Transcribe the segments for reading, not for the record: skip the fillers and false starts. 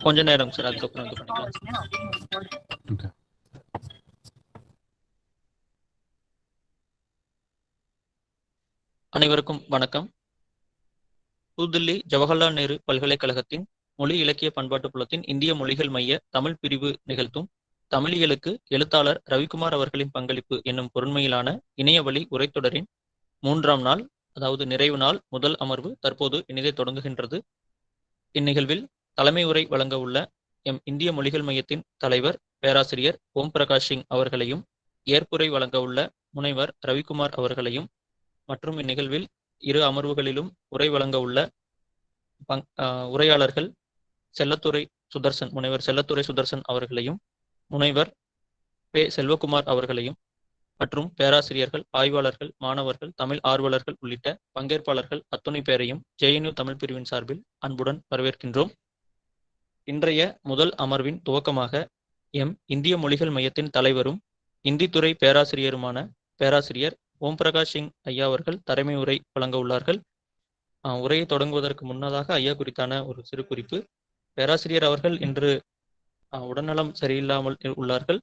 கொஞ்ச நேரம் சார், அதுக்கப்புறம் இது பண்ணிக்கலாம். Okay. அனைவருக்கும் வணக்கம். புதுதில்லி ஜவஹர்லால் நேரு பல்கலைக்கழகத்தின் மொழி இலக்கிய பண்பாட்டு புலத்தின் இந்திய மொழிகள் மைய தமிழ் பிரிவு நிகழ்த்தும் தமிழியலுக்கு எழுத்தாளர் ரவிக்குமார் அவர்களின் பங்களிப்பு என்னும் பொருண்மையிலான இணையவழி உரைத்தொடரின் 3ஆம் நாள், அதாவது நிறைவு நாள் முதல் அமர்வு தற்போது இனிதே தொடங்குகின்றது. இந்நிகழ்வில் தலைமை உரை வழங்க உள்ள எம் இந்திய மொழிகள் மையத்தின் தலைவர் பேராசிரியர் ஓம் பிரகாஷ் சிங் அவர்களையும், ஏற்புரை வழங்க உள்ள முனைவர் ரவிக்குமார் அவர்களையும், மற்றும் இந்நிகழ்வில் இரு அமர்வுகளிலும் உரை வழங்க உள்ள உரையாளர்கள் முனைவர் செல்லத்துறை சுதர்சன் அவர்களையும், முனைவர் பே செல்வகுமார் அவர்களையும், மற்றும் பேராசிரியர்கள், ஆய்வாளர்கள், மாணவர்கள், தமிழ் ஆர்வலர்கள் உள்ளிட்ட பங்கேற்பாளர்கள் அத்துணை பேரையும் JNU தமிழ் பிரிவின் சார்பில் அன்புடன் வரவேற்கின்றோம். இன்றைய முதல் அமர்வின் துவக்கமாக எம் இந்திய மொழிகள் மையத்தின் தலைவரும் இந்தி துறை பேராசிரியருமான பேராசிரியர் ஓம் பிரகாஷ் சிங் ஐயா அவர்கள் தலைமை உரை வழங்க உள்ளார்கள். உரையை தொடங்குவதற்கு முன்னதாக ஐயா குறித்தான ஒரு சிறு குறிப்பு. பேராசிரியர் அவர்கள் இன்று உடல்நலம் சரியில்லாமல் உள்ளார்கள்.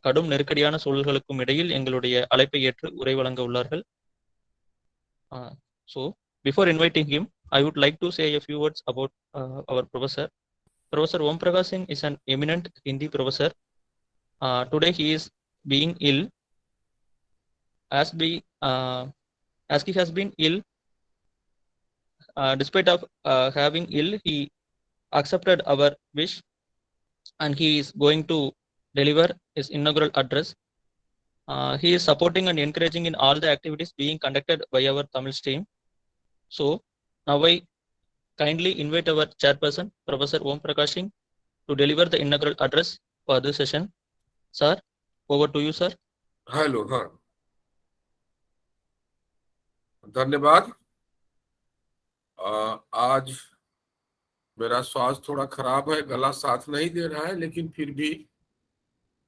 கடும் நெருக்கடியான சூழல்களுக்கும் இடையில் எங்களுடைய அழைப்பை ஏற்று உரை வழங்க உள்ளார்கள். So before inviting him, I would like to say a few words about our professor. Professor Om Prakash Singh is an eminent Hindi professor. Today he is being ill. As he has been ill, despite of having ill, he accepted our wish and he is going to deliver his inaugural address. He is supporting and encouraging in all the activities being conducted by our Tamil stream. So now I kindly invite our chairperson, Professor Om Prakash Singh, to deliver the inaugural address for this session. Sir, over to you, sir. Hello. हाँ, धन्यवाद. आज मेरा स्वास्थ्य थोड़ा खराब है, गला साथ नहीं दे रहा है, लेकिन फिर भी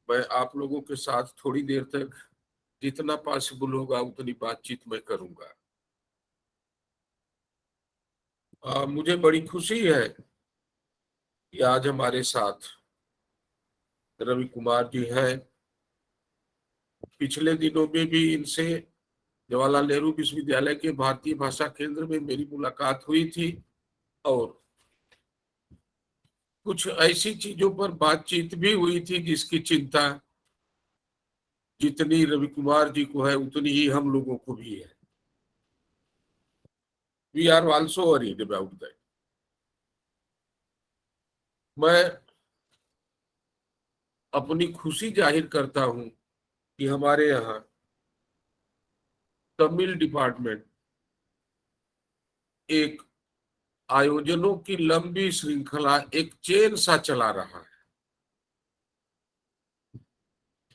मैं आप लोगों के साथ थोड़ी देर तक जितना पॉसिबल होगा उतनी बातचीत मैं करूंगा. मुझे बड़ी खुशी है कि आज हमारे साथ रवि कुमार जी हैं. पिछले दिनों में भी इनसे जवाहरलाल नेहरू विश्वविद्यालय के भारतीय भाषा केंद्र में मेरी मुलाकात हुई थी और कुछ ऐसी चीजों पर बातचीत भी हुई थी जिसकी चिंता जितनी रवि कुमार जी को है उतनी ही हम लोगों को भी है. We are also worried about that. मैं अपनी खुशी जाहिर करता हूं कि हमारे यहाँ तमिल डिपार्टमेंट एक आयोजनों की लंबी श्रृंखला, एक चेन सा चला रहा है.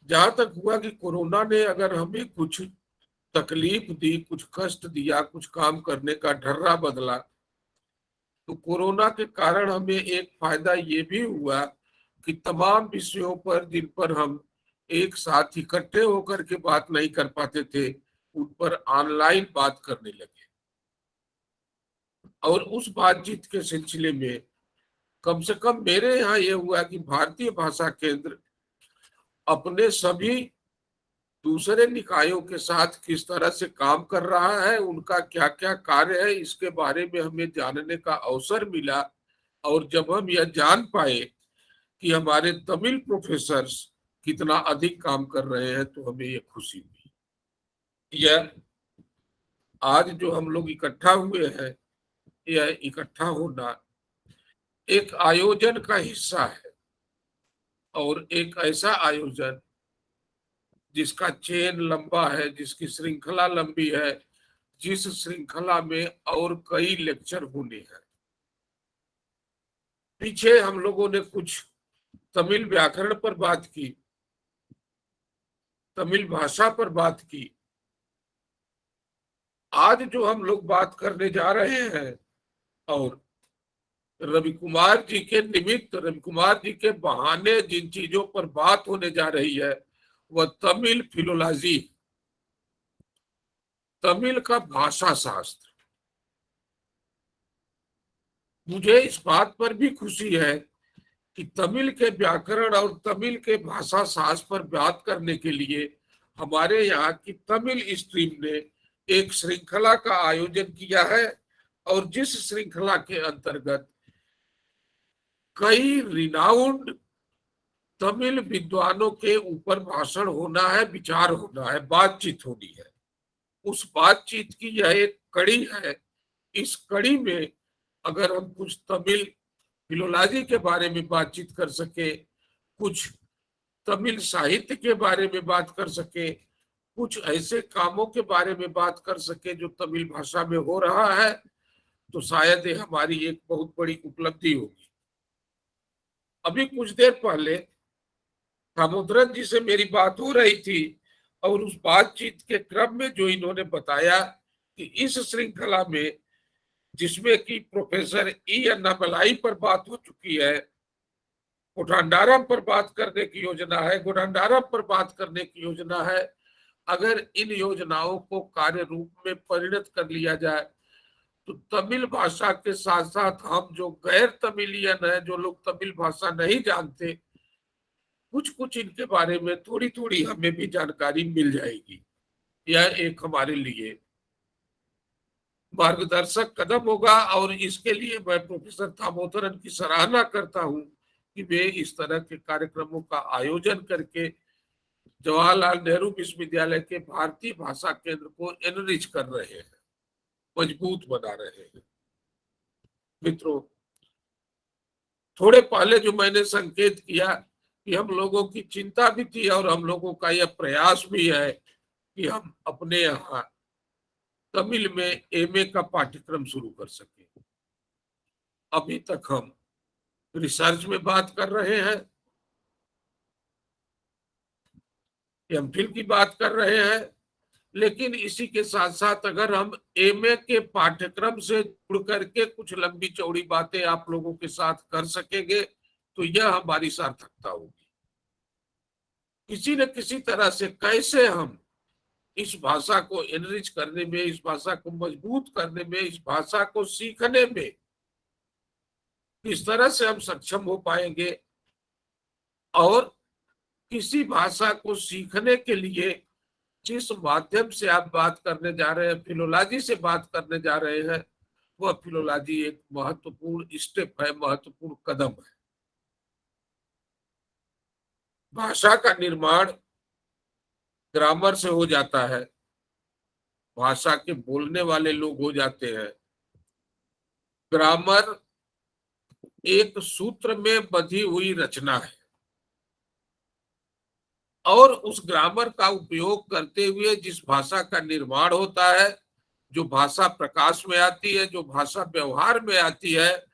जहां तक हुआ कि कोरोना ने अगर हमें कुछ तकलीफ दी, कुछ कष्ट दिया, कुछ काम करने का ढर्रा बदला, तो कोरोना के कारण हमें एक फायदा ये भी हुआ कि तमाम विषयों पर जिन पर हम एक साथ इकट्ठे होकर के बात नहीं कर पाते थे उन पर ऑनलाइन बात करने लगे. और उस बातचीत के सिलसिले में कम से कम मेरे यहाँ ये हुआ कि भारतीय भाषा केंद्र अपने सभी दूसरे निकायों के साथ किस तरह से काम कर रहा है, उनका क्या क्या कार्य है, इसके बारे में हमें जानने का अवसर मिला. और जब हम यह जान पाए कि हमारे तमिल प्रोफेसर्स कितना अधिक काम कर रहे हैं तो हमें यह खुशी हुई. यह आज जो हम लोग इकट्ठा हुए हैं, यह इकट्ठा होना एक आयोजन का हिस्सा है और एक ऐसा आयोजन जिसका चेन लंबा है, जिसकी श्रृंखला लंबी है, जिस श्रृंखला में और कई लेक्चर होने हैं. पीछे हम लोगों ने कुछ तमिल व्याकरण पर बात की, तमिल भाषा पर बात की. आज जो हम लोग बात करने जा रहे हैं और रवि कुमार जी के निमित्त, रवि कुमार जी के बहाने जिन चीजों पर बात होने जा रही है वह तमिल फिलोलॉजी, तमिल का भाषा शास्त्र. मुझे इस बात पर भी खुशी है कि तमिल के व्याकरण और तमिल के भाषा साज पर बात करने के लिए हमारे यहाँ की तमिल स्ट्रीम ने एक श्रृंखला का आयोजन किया है, और जिस श्रृंखला के अंतर्गत कई रिनाउंड तमिल विद्वानों के ऊपर भाषण होना है, विचार होना है, बातचीत होनी है। उस बातचीत की यह एक कड़ी है। इस कड़ी में अगर हम कुछ तमिल फिलोलॉजी के बारे में बातचीत कर सके, कुछ तमिल साहित्य के बारे में बात कर सके, कुछ ऐसे कामों के बारे में बात कर सके जो तमिल भाषा में हो रहा है, तो शायद ये हमारी एक बहुत बड़ी उपलब्धि होगी। अभी कुछ देर पहले दामोदरन जी से मेरी बात हो रही थी, और उस बातचीत के क्रम में जो इन्होंने बताया कि इस श्रृंखला में, जिसमें कि प्रोफेसर ई अन्नामलाई पर बात हो चुकी है, कोठांडारम पर बात करने की योजना है, गुडांडारम पर बात करने की योजना है, अगर इन योजनाओं को कार्य रूप में परिणत कर लिया जाए तो तमिल भाषा के साथ साथ हम जो गैर तमिलियन है, जो लोग तमिल भाषा नहीं जानते, कुछ कुछ इनके बारे में थोड़ी थोड़ी हमें भी जानकारी मिल जाएगी। यह एक हमारे लिए मार्गदर्शक कदम होगा, और इसके लिए मैं प्रोफेसर दामोदरन की सराहना करता हूं कि वे इस तरह के कार्यक्रमों का आयोजन करके जवाहरलाल नेहरू विश्वविद्यालय के भारतीय भाषा केंद्र को एनरिच कर रहे हैं, मजबूत बना रहे हैं। मित्रों, थोड़े पहले जो मैंने संकेत किया कि हम लोगों की चिंता भी थी और हम लोगों का यह प्रयास भी है कि हम अपने यहाँ तमिल में एमए का पाठ्यक्रम शुरू कर सके। अभी तक हम रिसर्च में बात कर रहे हैं, एमफिल की बात कर रहे हैं, लेकिन इसी के साथ साथ अगर हम एमए के पाठ्यक्रम से जुड़ करके कुछ लंबी चौड़ी बातें आप लोगों के साथ कर सकेंगे तो यह हमारी सार्थकता होगी। किसी न किसी तरह से कैसे हम इस भाषा को एनरिच करने में, इस भाषा को मजबूत करने में, इस भाषा को सीखने में किस तरह से हम सक्षम हो पाएंगे, और किसी भाषा को सीखने के लिए जिस माध्यम से आप बात करने जा रहे हैं, फिलोलॉजी से बात करने जा रहे हैं, वह फिलोलॉजी एक महत्वपूर्ण स्टेप है, महत्वपूर्ण कदम है। भाषा का निर्माण ग्रामर से हो जाता है, भाषा के बोलने वाले लोग हो जाते हैं। ग्रामर एक सूत्र में बंधी हुई रचना है, और उस ग्रामर का उपयोग करते हुए जिस भाषा का निर्माण होता है, जो भाषा प्रकाश में आती है, जो भाषा व्यवहार में आती है,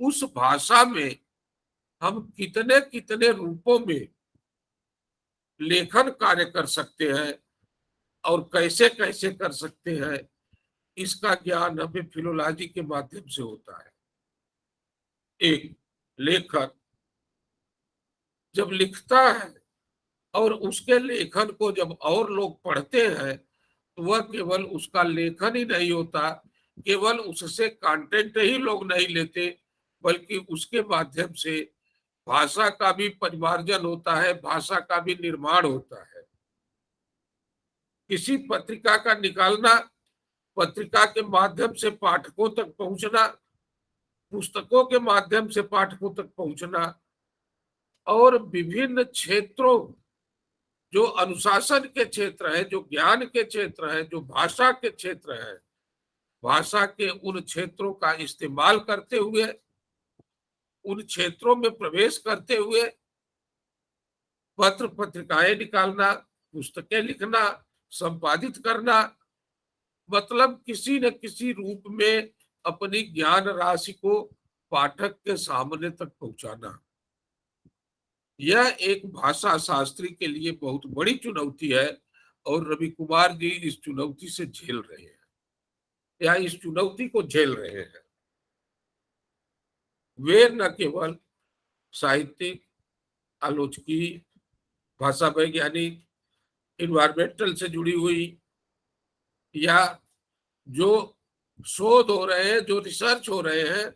उस भाषा में हम कितने कितने रूपों में लेखन कार्य कर सकते हैं और कैसे कैसे कर सकते हैं, इसका ज्ञान हमें फिलोलॉजी के माध्यम से होता है। एक लेखक जब लिखता है और उसके लेखन को जब और लोग पढ़ते हैं तो वह केवल उसका लेखन ही नहीं होता, केवल उससे कंटेंट ही लोग नहीं लेते, बल्कि उसके माध्यम से भाषा का भी परिमार्जन होता है, भाषा का भी निर्माण होता है। किसी पत्रिका का निकालना, पत्रिका के माध्यम से पाठकों तक पहुंचना, पुस्तकों के माध्यम से पाठकों तक पहुंचना, और विभिन्न क्षेत्रों, जो अनुशासन के क्षेत्र है, जो ज्ञान के क्षेत्र है, जो भाषा के क्षेत्र है, भाषा के उन क्षेत्रों का इस्तेमाल करते हुए, उन क्षेत्रों में प्रवेश करते हुए पत्र पत्रिकाएं निकालना, पुस्तकें लिखना, संपादित करना, मतलब किसी न किसी रूप में अपनी ज्ञान राशि को पाठक के सामने तक पहुंचाना, यह एक भाषा शास्त्री के लिए बहुत बड़ी चुनौती है, और रवि कुमार जी इस चुनौती से झेल रहे हैं, या इस चुनौती को झेल रहे हैं। वे न केवल साहित्यिक, आलोचकी, भाषा वैज्ञानिक, इन्वायरमेंटल से जुड़ी हुई, या जो शोध हो रहे हैं, जो रिसर्च हो रहे हैं,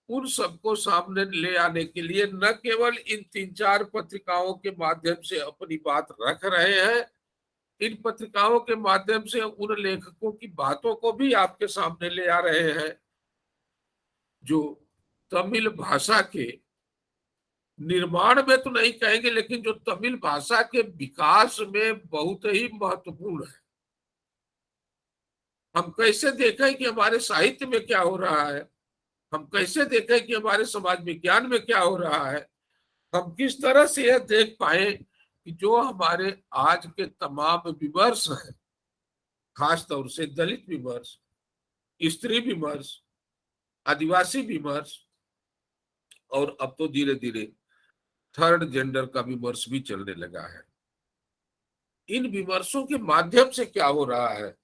उन सबको सामने ले आने के लिए न केवल इन 3-4 पत्रिकाओं के माध्यम से अपनी बात रख रहे हैं, इन पत्रिकाओं के माध्यम से उन लेखकों की बातों को भी आपके सामने ले आ रहे हैं जो तमिल भाषा के निर्माण में तो नहीं कहेंगे, लेकिन जो तमिल भाषा के विकास में बहुत ही महत्वपूर्ण है। हम कैसे देखें कि हमारे साहित्य में क्या हो रहा है, हम कैसे देखें कि हमारे समाज विज्ञान में क्या हो रहा है, हम किस तरह से यह देख पाए कि जो हमारे आज के तमाम विमर्श हैं, खास तौर से दलित विमर्श, स्त्री विमर्श, आदिवासी विमर्श, और अब तो धीरे धीरे थर्ड जेंडर का विमर्श भी चलने लगा है। इन विमर्शों के माध्यम से क्या हो रहा है,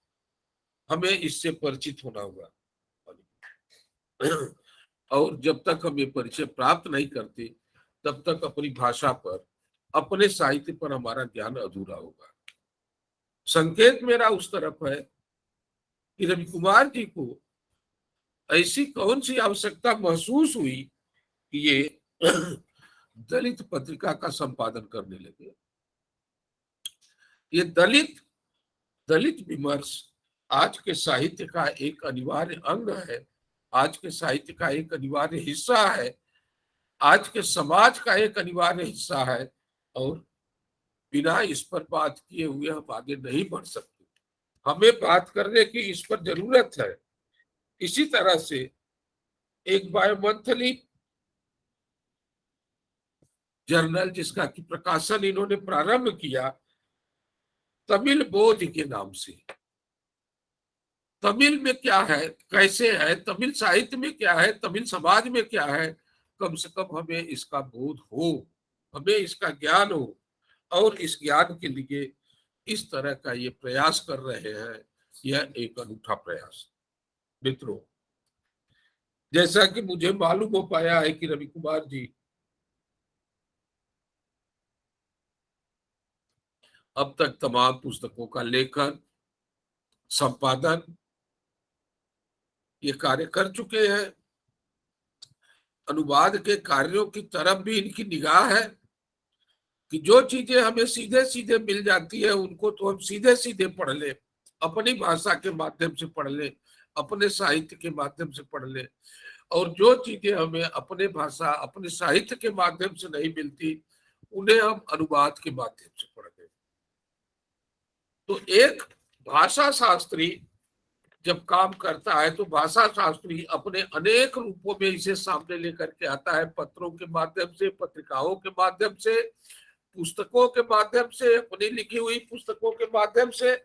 हमें इससे परिचित होना होगा। और जब तक हम ये परिचय प्राप्त नहीं करते, तब तक अपनी भाषा पर, अपने साहित्य पर हमारा ज्ञान अधूरा होगा। संकेत मेरा उस तरफ है कि रवि कुमार जी को ऐसी कौन सी आवश्यकता महसूस हुई कि ये दलित पत्रिका का संपादन करने लगे। ये दलित विमर्श आज के साहित्य का एक अनिवार्य अंग है, आज के साहित्य का एक अनिवार्य हिस्सा है, आज के समाज का एक अनिवार्य हिस्सा है, और बिना इस पर बात किए हुए हम आगे नहीं बढ़ सकते। हमें बात करने की इस पर जरूरत है। इसी तरह से एक बायोमंथली जर्नल जिसका कि प्रकाशन इन्होंने प्रारंभ किया तमिल बोध के नाम से। तमिल में क्या है, कैसे है, तमिल साहित्य में क्या है, तमिल समाज में क्या है, कम से कम हमें इसका बोध हो, हमें इसका ज्ञान हो, और इस ज्ञान के लिए इस तरह का ये प्रयास कर रहे हैं। यह एक अनूठा प्रयास मित्रों, जैसा कि मुझे मालूम हो पाया है कि रवि कुमार जी अब तक तमाम पुस्तकों का लेखन, संपादन ये कार्य कर चुके हैं। अनुवाद के कार्यों की तरफ भी इनकी निगाह है कि जो चीजें हमें सीधे सीधे मिल जाती है उनको तो हम सीधे सीधे पढ़ ले, अपनी भाषा के माध्यम से पढ़ ले, अपने साहित्य के माध्यम से पढ़ ले, और जो चीजें हमें अपने भाषा, अपने साहित्य के माध्यम से नहीं मिलती उन्हें हम अनुवाद के माध्यम से पढ़ ले। तो एक भाषा शास्त्री जब काम करता है तो भाषा शास्त्री अपने अनेक रूपों में इसे सामने लेकर के आता है, पत्रों के माध्यम से, पत्रिकाओं के माध्यम से, पुस्तकों के माध्यम से, अपनी लिखी हुई पुस्तकों के माध्यम से,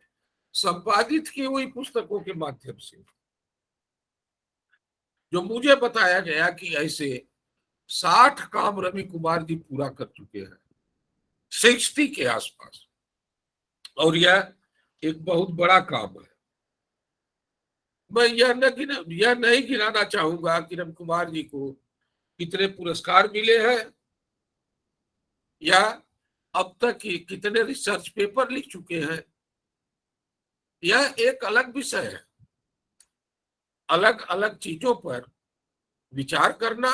संपादित की हुई पुस्तकों के माध्यम से। जो मुझे बताया गया कि ऐसे 60 काम रवि कुमार जी पूरा कर चुके हैं, 60 के आसपास, और यह एक बहुत बड़ा काम है। मैं यह नहीं गिनाना चाहूंगा कि रवि कुमार जी को कितने पुरस्कार मिले हैं या अब तक कितने रिसर्च पेपर लिख चुके हैं। यह एक अलग विषय है। अलग अलग चीजों पर विचार करना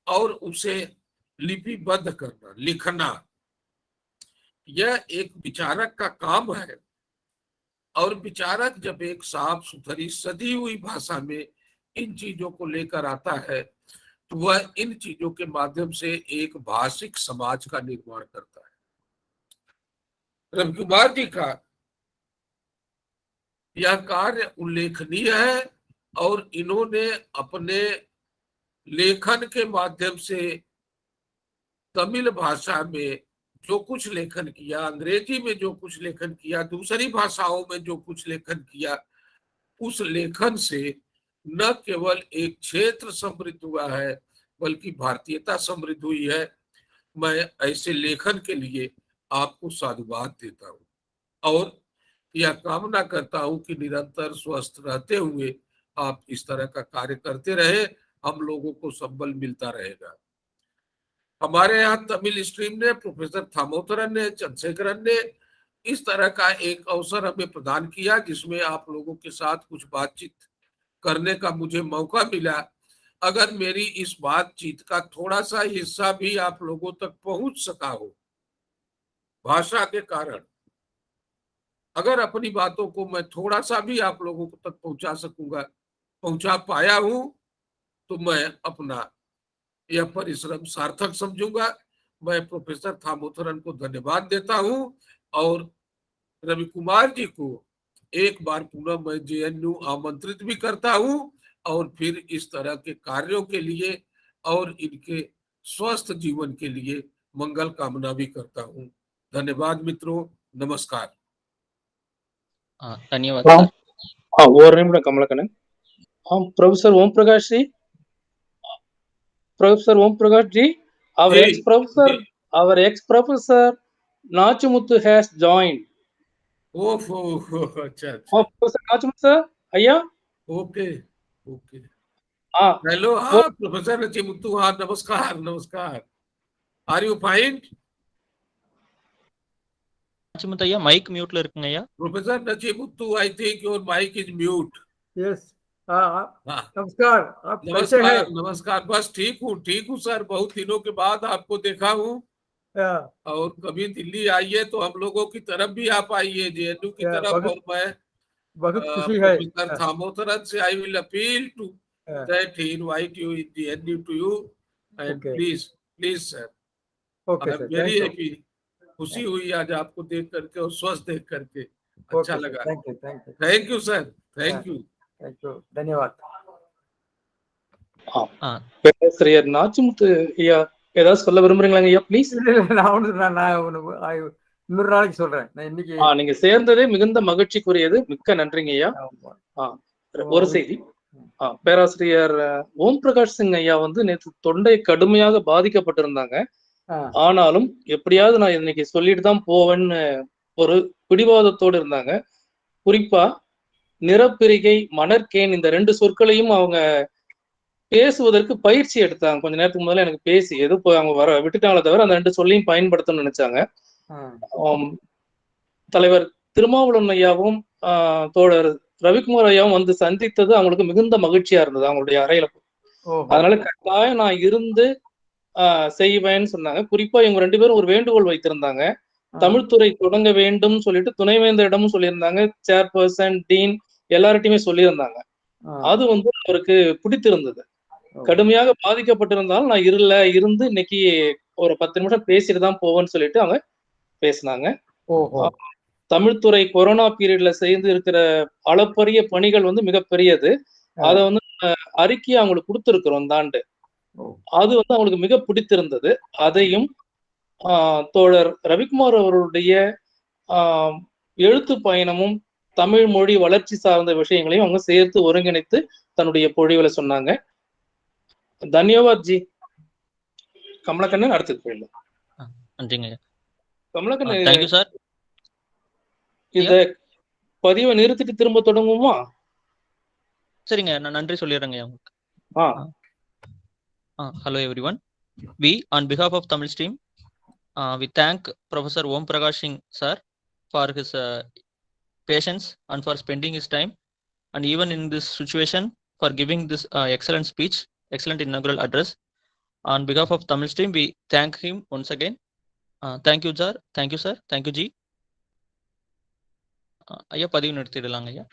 और उसे लिपिबद्ध करना, लिखना, यह एक विचारक का काम है। और विचारक जब एक साफ सुथरी सदी हुई भाषा में इन चीजों को लेकर आता है तो वह इन चीजों के माध्यम से एक भाषिक समाज का निर्माण करता है। रवि कुमार जी का यह कार्य उल्लेखनीय है, और इन्होंने अपने लेखन के माध्यम से तमिल भाषा में जो कुछ लेखन किया, अंग्रेजी में जो कुछ लेखन किया, दूसरी भाषाओं में जो कुछ लेखन किया, उस लेखन से न केवल एक क्षेत्र समृद्ध हुआ है बल्कि भारतीयता समृद्ध हुई है। मैं ऐसे लेखन के लिए आपको साधुवाद देता हूं और यह कामना करता हूं कि निरंतर स्वस्थ रहते हुए आप इस तरह का कार्य करते रहे, हम लोगों को संबल मिलता रहेगा। हमारे यहाँ तमिल स्ट्रीम ने, प्रोफेसर थामोदरन ने, चंद्रशेखरन ने इस तरह का एक अवसर हमें प्रदान किया जिसमें आप लोगों के साथ कुछ बातचीत करने का मुझे मौका मिला। अगर मेरी इस बातचीत का थोड़ा सा हिस्सा भी आप लोगों तक पहुंच सका हो भाषा के कारण, अगर अपनी बातों को मैं थोड़ा सा भी आप लोगों तक पहुंचा पाया हूं, तो मैं अपना यह परिश्रम सार्थक समझूंगा। मैं प्रोफेसर थामोथरन को धन्यवाद देता हूं और रवि कुमार जी को एक बार पुनः मैं जेएनयू आमंत्रित भी करता हूं और फिर इस तरह के कार्यों के लिए और इनके स्वस्थ जीवन के लिए मंगल कामना भी करता हूं। धन्यवाद मित्रों, नमस्कार। धन्यवाद Ram, सर। ஒரு நிமிடம் Kamalakannan. Professor Om Prakash ji, professor Om Prakash ji, our ji, ex-professor Nachimuthu has joined. ओहो, अच्छा अच्छा, Professor Nachimuthu sir, ஐயா. ओके ओके, हाँ, हेलो, हाँ प्रोफेसर नचिमुत्तु, हाँ नमस्कार नमस्कार, आर यू फाइन? நச்சிமுத்து ஐயா மைக் மியூட்ல இருக்குங்க ஐயா. Professor Nachimuthu, I think your mic is mute. Yes. हाँ, नमस्कार, आप कैसे हैं? नमस्कार नमस्कार, बस ठीक हूँ सर, बहुत दिनों के बाद आपको देखा हूँ या, और कभी दिल्ली आइए तो हम लोगों की तरफ भी आप आइए, जेएनयू की या, तरफ। और मैं बहुत खुशी है। प्रोफेसर थामोथरन से I will appeal to that he invite you in JNU to you and Okay. Please sir, okay I sir, am very thank you, happy, खुशी हुई आज आपको देख करके और स्वस्थ देख करके, अच्छा ओके लगा। Thank you, thank you, thank you sir, thank you. Thank you, धन्यवाद। ஆ, பேராசிரியர் நாச்சிமுத்து ஐயா ஏதாவது சொல்ல விரும்புறீங்களா ஐயா ப்ளீஸ்? இன்னொரு நாளைக்கு சொல்றேன், நான் இன்னைக்கு நீங்க சேர்ந்ததே மிகுந்த மகிழ்ச்சிக்குரியது, மிக்க நன்றிங்க ஐயா. ஒரு செய்தி, பேராசிரியர் ஓம் பிரகாஷ் சிங் ஐயா வந்து நேற்று தொண்டை கடுமையாக பாதிக்கப்பட்டிருந்தாங்க. ஆனாலும் எப்படியாவது நான் இன்னைக்கு சொல்லிட்டு தான் போவேன்னு ஒரு பிடிவாதத்தோடு இருந்தாங்க. குறிப்பா நிறப்பிரிகை, மணற்கேன் இந்த 2 சொற்களையும் அவங்க பேசுவதற்கு பயிற்சி எடுத்தாங்க. கொஞ்ச நேரத்துக்கு முதல்ல எனக்கு பேசி எது அவங்க வர விட்டுட்டாங்களே தவிர அந்த 2 சொல்லையும் பயன்படுத்தணும்னு நினைச்சாங்க. தலைவர் திருமாவளவன் ஐயாவும் தோழர் ரவிக்குமார் ஐயாவும் வந்து சந்தித்தது அவங்களுக்கு மிகுந்த மகிழ்ச்சியா இருந்தது அவங்களுடைய அறையில. அதனால கட்டாயம் நான் இருந்து செய்வேன்னு சொன்னாங்க. குறிப்பா இவங்க 2 பேரும் ஒரு வேண்டுகோள் வைத்திருந்தாங்க. தமிழ்துறை தொடங்க வேண்டும் சொல்லிட்டு துணைவேந்தரிடமும் சொல்லியிருந்தாங்க, சேர்பர்சன், டீன் எல்லார்ட்டையுமே சொல்லியிருந்தாங்க. அது வந்து அவருக்கு பிடித்திருந்தது. கடுமையாக பாதிக்கப்பட்டிருந்தாலும் நான் இருந்து இன்னைக்கு ஒரு 10 நிமிஷம் பேசிட்டு தான் போவேன்னு சொல்லிட்டு அவங்க பேசினாங்க. தமிழ்துறை கொரோனா பீரியட்ல செய்து இருக்கிற அளப்பரிய பணிகள் வந்து மிகப்பெரியது. அதை வந்து அறிக்கையை அவங்களுக்கு கொடுத்திருக்கிறோம் இந்த ஆண்டு. அது வந்து அவங்களுக்கு மிக பிடித்திருந்தது. அதையும் தோழர் ரவிக்குமார் அவர்களுடைய எழுத்து பயணமும் தமிழ் மொழி வளர்ச்சி சார்ந்த விஷயங்களையும் அவங்க சேர்த்து ஒருங்கிணைத்து தன்னுடைய பொழிவுல சொன்னாங்க. தன்யவாத் ஜி. கமலக்கண்ணன் அடுத்தது போயிடலாம். நன்றிங்க. Kamalakannan, thank you sir. இத பதிவை நிறுத்திட்டு திரும்ப தொடங்குமா? சரிங்க, நான் நன்றி சொல்லிடுறேங்க உங்களுக்கு. Hello everyone. We on behalf of Tamil Stream, we thank Professor Om Prakash Singh sir for his patience and for spending his time, and even in this situation for giving this excellent speech, excellent inaugural address. On behalf of Tamil Stream, we thank him once again. Thank you sir, thank you sir, thank you Ji. ஐயா பதிவு நிறுத்திடலாங்க ஐயா.